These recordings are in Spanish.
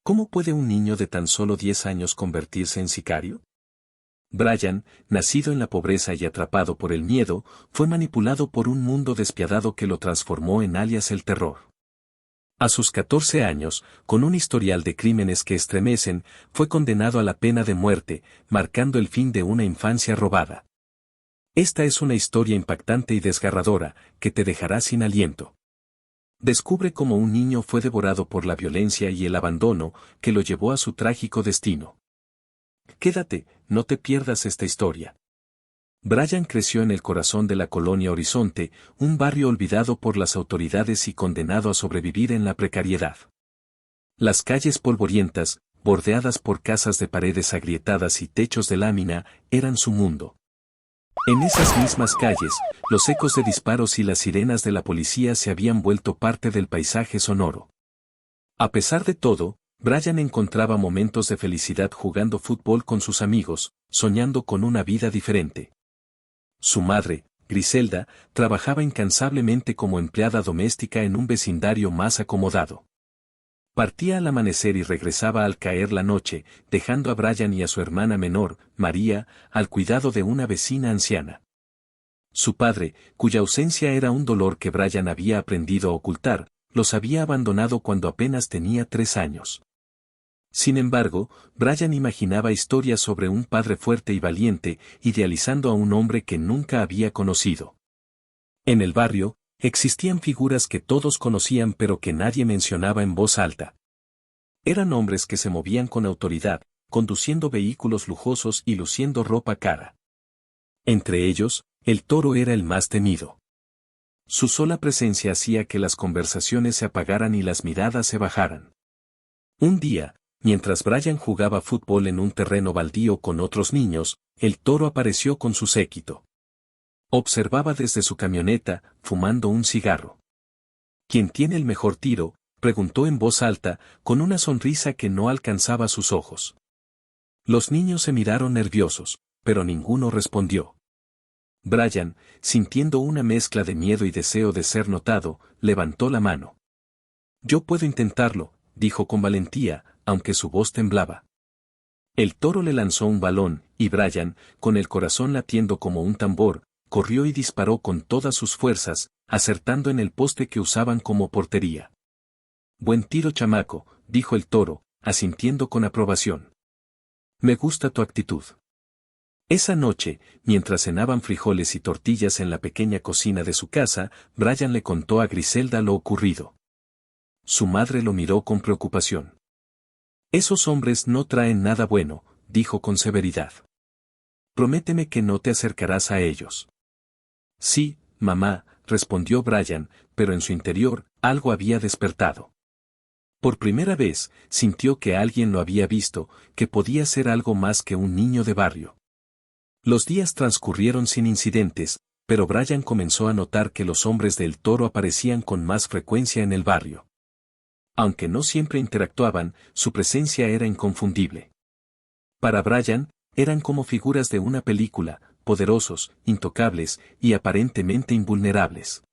¿Cómo puede un niño de tan solo 10 años convertirse en sicario? Brian, nacido en la pobreza y atrapado por el miedo, fue manipulado por un mundo despiadado que lo transformó en alias el terror. A sus 14 años, con un historial de crímenes que estremecen, fue condenado a la pena de muerte, marcando el fin de una infancia robada. Esta es una historia impactante y desgarradora, que te dejará sin aliento. Descubre cómo un niño fue devorado por la violencia y el abandono, que lo llevó a su trágico destino. Quédate, no te pierdas esta historia. Brian creció en el corazón de la colonia Horizonte, un barrio olvidado por las autoridades y condenado a sobrevivir en la precariedad. Las calles polvorientas, bordeadas por casas de paredes agrietadas y techos de lámina, eran su mundo. En esas mismas calles, los ecos de disparos y las sirenas de la policía se habían vuelto parte del paisaje sonoro. A pesar de todo, Brian encontraba momentos de felicidad jugando fútbol con sus amigos, soñando con una vida diferente. Su madre, Griselda, trabajaba incansablemente como empleada doméstica en un vecindario más acomodado. Partía al amanecer y regresaba al caer la noche, dejando a Brian y a su hermana menor, María, al cuidado de una vecina anciana. Su padre, cuya ausencia era un dolor que Brian había aprendido a ocultar, los había abandonado cuando apenas tenía 3 años. Sin embargo, Brian imaginaba historias sobre un padre fuerte y valiente, idealizando a un hombre que nunca había conocido. En el barrio, existían figuras que todos conocían pero que nadie mencionaba en voz alta. Eran hombres que se movían con autoridad, conduciendo vehículos lujosos y luciendo ropa cara. Entre ellos, el Toro era el más temido. Su sola presencia hacía que las conversaciones se apagaran y las miradas se bajaran. Un día, mientras Brian jugaba fútbol en un terreno baldío con otros niños, el Toro apareció con su séquito. Observaba desde su camioneta, fumando un cigarro. ¿Quién tiene el mejor tiro?, preguntó en voz alta, con una sonrisa que no alcanzaba sus ojos. Los niños se miraron nerviosos, pero ninguno respondió. Brian, sintiendo una mezcla de miedo y deseo de ser notado, levantó la mano. «Yo puedo intentarlo», dijo con valentía, aunque su voz temblaba. El Toro le lanzó un balón, y Brian, con el corazón latiendo como un tambor, corrió y disparó con todas sus fuerzas, acertando en el poste que usaban como portería. «Buen tiro, chamaco», dijo el Toro, asintiendo con aprobación. «Me gusta tu actitud». Esa noche, mientras cenaban frijoles y tortillas en la pequeña cocina de su casa, Brian le contó a Griselda lo ocurrido. Su madre lo miró con preocupación. «Esos hombres no traen nada bueno», dijo con severidad. «Prométeme que no te acercarás a ellos». «Sí, mamá», respondió Brian, pero en su interior, algo había despertado. Por primera vez, sintió que alguien lo había visto, que podía ser algo más que un niño de barrio. Los días transcurrieron sin incidentes, pero Brian comenzó a notar que los hombres del Toro aparecían con más frecuencia en el barrio. Aunque no siempre interactuaban, su presencia era inconfundible. Para Brian, eran como figuras de una película, poderosos, intocables y aparentemente invulnerables.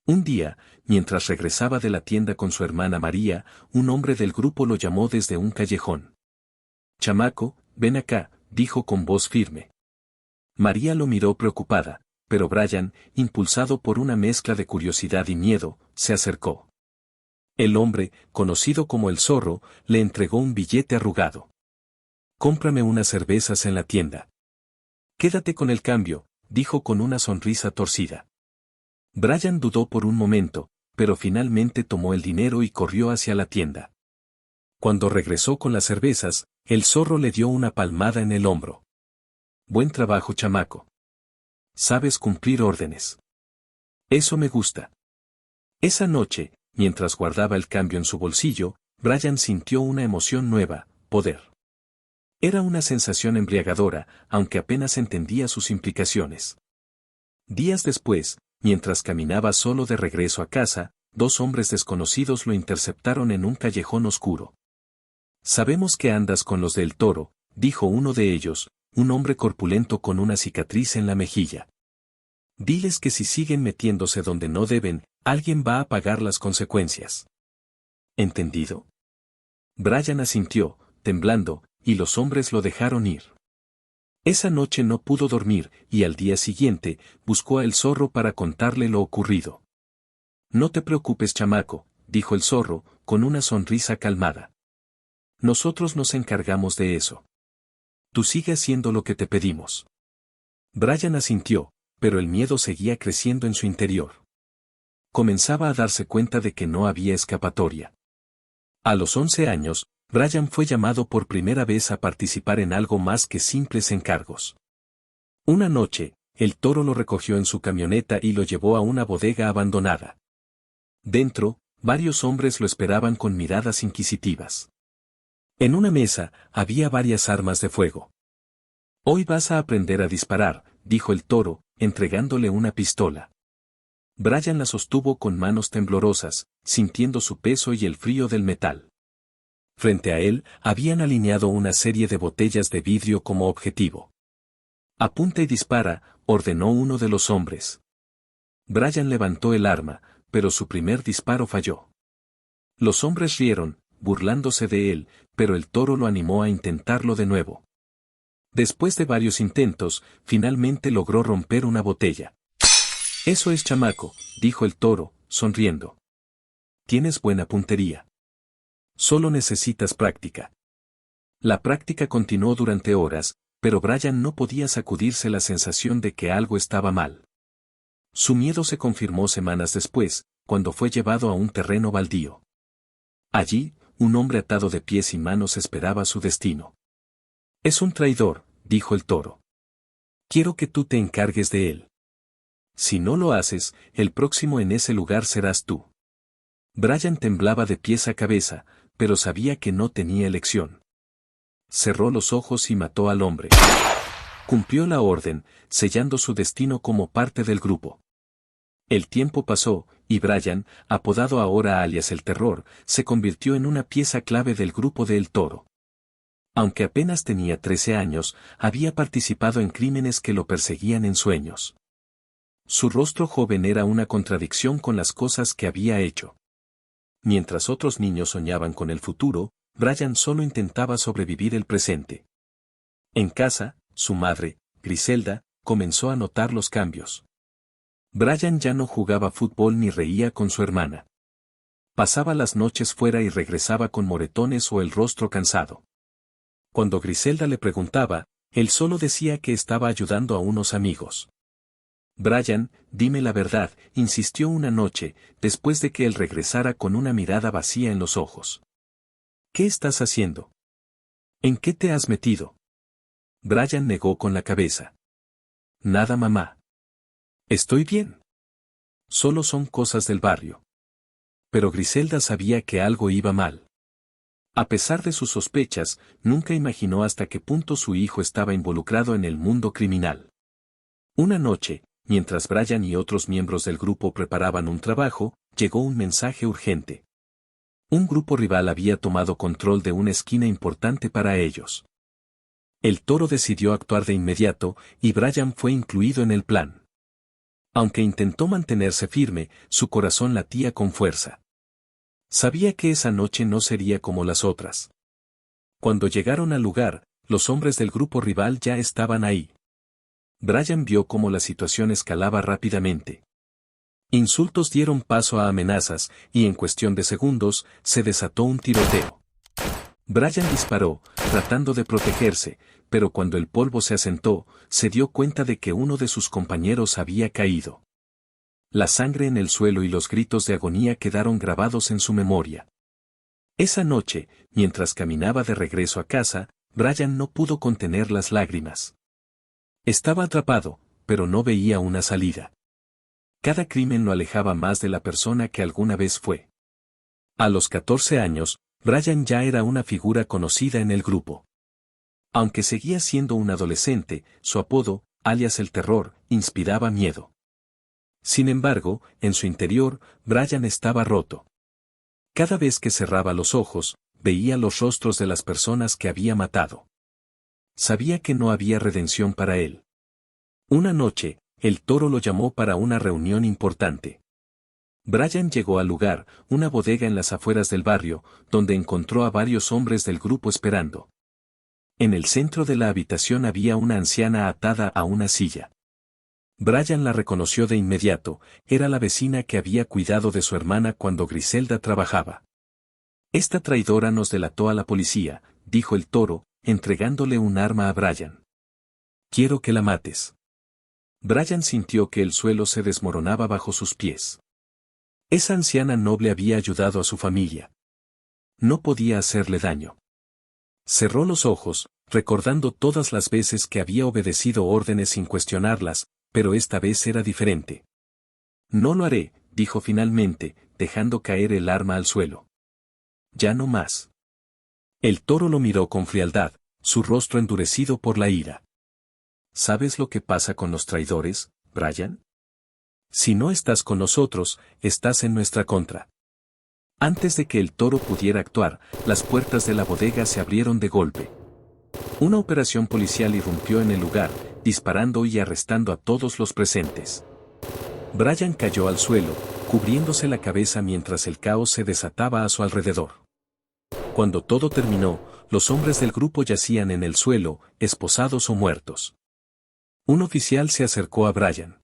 Un día, mientras regresaba de la tienda con su hermana María, un hombre del grupo lo llamó desde un callejón. «Chamaco, ven acá», dijo con voz firme. María lo miró preocupada, pero Brian, impulsado por una mezcla de curiosidad y miedo, se acercó. El hombre, conocido como el Zorro, le entregó un billete arrugado. «Cómprame unas cervezas en la tienda». «Quédate con el cambio», dijo con una sonrisa torcida. Brian dudó por un momento, pero finalmente tomó el dinero y corrió hacia la tienda. Cuando regresó con las cervezas, el Zorro le dio una palmada en el hombro. «Buen trabajo, chamaco. Sabes cumplir órdenes. Eso me gusta». Esa noche, mientras guardaba el cambio en su bolsillo, Brian sintió una emoción nueva, poder. Era una sensación embriagadora, aunque apenas entendía sus implicaciones. Días después, mientras caminaba solo de regreso a casa, 2 hombres desconocidos lo interceptaron en un callejón oscuro. «Sabemos que andas con los del Toro», dijo uno de ellos, un hombre corpulento con una cicatriz en la mejilla. «Diles que si siguen metiéndose donde no deben, alguien va a pagar las consecuencias». «¿Entendido?». Brian asintió, temblando, y los hombres lo dejaron ir. Esa noche no pudo dormir, y al día siguiente, buscó a el zorro para contarle lo ocurrido. No te preocupes, chamaco, dijo el zorro, con una sonrisa calmada. Nosotros nos encargamos de eso. Tú sigue haciendo lo que te pedimos. Brian asintió, pero el miedo seguía creciendo en su interior. Comenzaba a darse cuenta de que no había escapatoria. A los 11 años, Brian fue llamado por primera vez a participar en algo más que simples encargos. Una noche, el toro lo recogió en su camioneta y lo llevó a una bodega abandonada. Dentro, varios hombres lo esperaban con miradas inquisitivas. En una mesa, había varias armas de fuego. Hoy vas a aprender a disparar, dijo el toro, entregándole una pistola. Brian la sostuvo con manos temblorosas, sintiendo su peso y el frío del metal. Frente a él, habían alineado una serie de botellas de vidrio como objetivo. Apunta y dispara, ordenó uno de los hombres. Brian levantó el arma, pero su primer disparo falló. Los hombres rieron, burlándose de él, pero el toro lo animó a intentarlo de nuevo. Después de varios intentos, finalmente logró romper una botella. Eso es, chamaco, dijo el toro, sonriendo. Tienes buena puntería. Solo necesitas práctica. La práctica continuó durante horas, pero Brian no podía sacudirse la sensación de que algo estaba mal. Su miedo se confirmó semanas después, cuando fue llevado a un terreno baldío. Allí, un hombre atado de pies y manos esperaba su destino. Es un traidor, dijo el toro. Quiero que tú te encargues de él. Si no lo haces, el próximo en ese lugar serás tú. Brian temblaba de pies a cabeza, pero sabía que no tenía elección. Cerró los ojos y mató al hombre. Cumplió la orden, sellando su destino como parte del grupo. El tiempo pasó, y Brian, apodado ahora alias el Terror, se convirtió en una pieza clave del grupo de El Toro. Aunque apenas tenía 13 años, había participado en crímenes que lo perseguían en sueños. Su rostro joven era una contradicción con las cosas que había hecho. Mientras otros niños soñaban con el futuro, Brian solo intentaba sobrevivir el presente. En casa, su madre, Griselda, comenzó a notar los cambios. Brian ya no jugaba fútbol ni reía con su hermana. Pasaba las noches fuera y regresaba con moretones o el rostro cansado. Cuando Griselda le preguntaba, él solo decía que estaba ayudando a unos amigos. Brian, dime la verdad, insistió una noche, después de que él regresara con una mirada vacía en los ojos. ¿Qué estás haciendo? ¿En qué te has metido? Brian negó con la cabeza. Nada, mamá. Estoy bien. Solo son cosas del barrio. Pero Griselda sabía que algo iba mal. A pesar de sus sospechas, nunca imaginó hasta qué punto su hijo estaba involucrado en el mundo criminal. Una noche, mientras Brian y otros miembros del grupo preparaban un trabajo, llegó un mensaje urgente. Un grupo rival había tomado control de una esquina importante para ellos. El Toro decidió actuar de inmediato, y Brian fue incluido en el plan. Aunque intentó mantenerse firme, su corazón latía con fuerza. Sabía que esa noche no sería como las otras. Cuando llegaron al lugar, los hombres del grupo rival ya estaban ahí. Brian vio cómo la situación escalaba rápidamente. Insultos dieron paso a amenazas, y en cuestión de segundos, se desató un tiroteo. Brian disparó, tratando de protegerse, pero cuando el polvo se asentó, se dio cuenta de que uno de sus compañeros había caído. La sangre en el suelo y los gritos de agonía quedaron grabados en su memoria. Esa noche, mientras caminaba de regreso a casa, Brian no pudo contener las lágrimas. Estaba atrapado, pero no veía una salida. Cada crimen lo alejaba más de la persona que alguna vez fue. A los 14 años, Brian ya era una figura conocida en el grupo. Aunque seguía siendo un adolescente, su apodo, alias el Terror, inspiraba miedo. Sin embargo, en su interior, Brian estaba roto. Cada vez que cerraba los ojos, veía los rostros de las personas que había matado. Sabía que no había redención para él. Una noche, el Toro lo llamó para una reunión importante. Brian llegó al lugar, una bodega en las afueras del barrio, donde encontró a varios hombres del grupo esperando. En el centro de la habitación había una anciana atada a una silla. Brian la reconoció de inmediato, era la vecina que había cuidado de su hermana cuando Griselda trabajaba. Esta traidora nos delató a la policía, dijo el toro, entregándole un arma a Brian. Quiero que la mates. Brian sintió que el suelo se desmoronaba bajo sus pies. Esa anciana noble había ayudado a su familia. No podía hacerle daño. Cerró los ojos, recordando todas las veces que había obedecido órdenes sin cuestionarlas, pero esta vez era diferente. No lo haré, dijo finalmente, dejando caer el arma al suelo. Ya no más. El toro lo miró con frialdad, su rostro endurecido por la ira. ¿Sabes lo que pasa con los traidores, Brian? Si no estás con nosotros, estás en nuestra contra. Antes de que el toro pudiera actuar, las puertas de la bodega se abrieron de golpe. Una operación policial irrumpió en el lugar, disparando y arrestando a todos los presentes. Brian cayó al suelo, cubriéndose la cabeza mientras el caos se desataba a su alrededor. Cuando todo terminó, los hombres del grupo yacían en el suelo, esposados o muertos. Un oficial se acercó a Brian.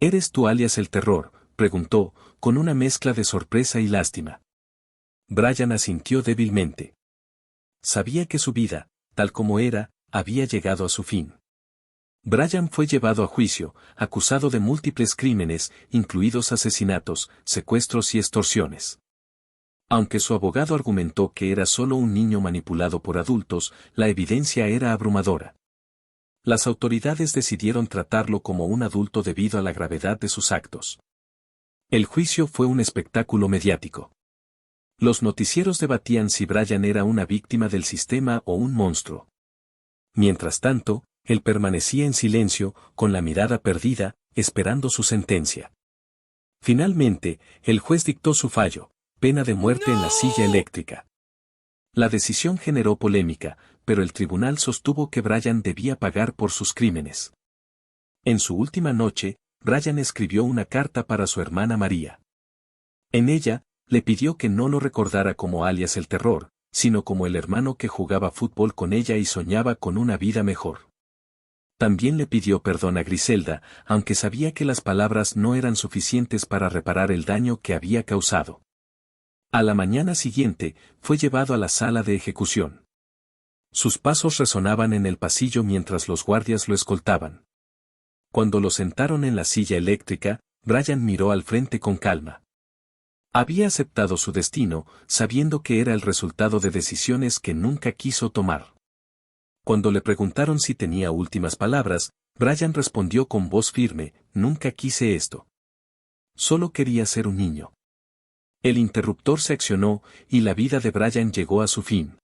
¿Eres tú alias el terror?, preguntó, con una mezcla de sorpresa y lástima. Brian asintió débilmente. Sabía que su vida, tal como era, había llegado a su fin. Brian fue llevado a juicio, acusado de múltiples crímenes, incluidos asesinatos, secuestros y extorsiones. Aunque su abogado argumentó que era solo un niño manipulado por adultos, la evidencia era abrumadora. Las autoridades decidieron tratarlo como un adulto debido a la gravedad de sus actos. El juicio fue un espectáculo mediático. Los noticieros debatían si Brian era una víctima del sistema o un monstruo. Mientras tanto, él permanecía en silencio, con la mirada perdida, esperando su sentencia. Finalmente, el juez dictó su fallo, pena de muerte en la silla eléctrica. La decisión generó polémica, pero el tribunal sostuvo que Brian debía pagar por sus crímenes. En su última noche, Brian escribió una carta para su hermana María. En ella, le pidió que no lo recordara como alias el terror, sino como el hermano que jugaba fútbol con ella y soñaba con una vida mejor. También le pidió perdón a Griselda, aunque sabía que las palabras no eran suficientes para reparar el daño que había causado. A la mañana siguiente, fue llevado a la sala de ejecución. Sus pasos resonaban en el pasillo mientras los guardias lo escoltaban. Cuando lo sentaron en la silla eléctrica, Brian miró al frente con calma. Había aceptado su destino, sabiendo que era el resultado de decisiones que nunca quiso tomar. Cuando le preguntaron si tenía últimas palabras, Brian respondió con voz firme: nunca quise esto. Solo quería ser un niño. El interruptor se accionó, y la vida de Brian llegó a su fin.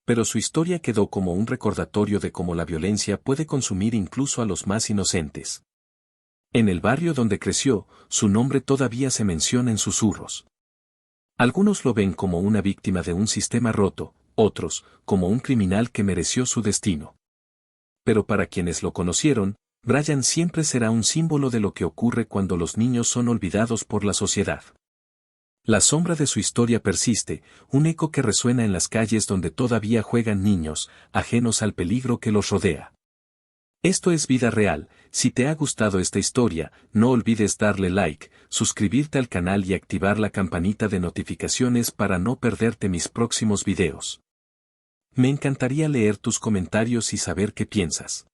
Pero su historia quedó como un recordatorio de cómo la violencia puede consumir incluso a los más inocentes. En el barrio donde creció, su nombre todavía se menciona en susurros. Algunos lo ven como una víctima de un sistema roto, otros, como un criminal que mereció su destino. Pero para quienes lo conocieron, Brian siempre será un símbolo de lo que ocurre cuando los niños son olvidados por la sociedad. La sombra de su historia persiste, un eco que resuena en las calles donde todavía juegan niños, ajenos al peligro que los rodea. Esto es Vida Real. Si te ha gustado esta historia, no olvides darle like, suscribirte al canal y activar la campanita de notificaciones para no perderte mis próximos videos. Me encantaría leer tus comentarios y saber qué piensas.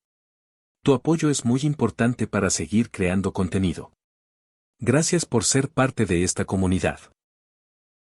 Tu apoyo es muy importante para seguir creando contenido. Gracias por ser parte de esta comunidad.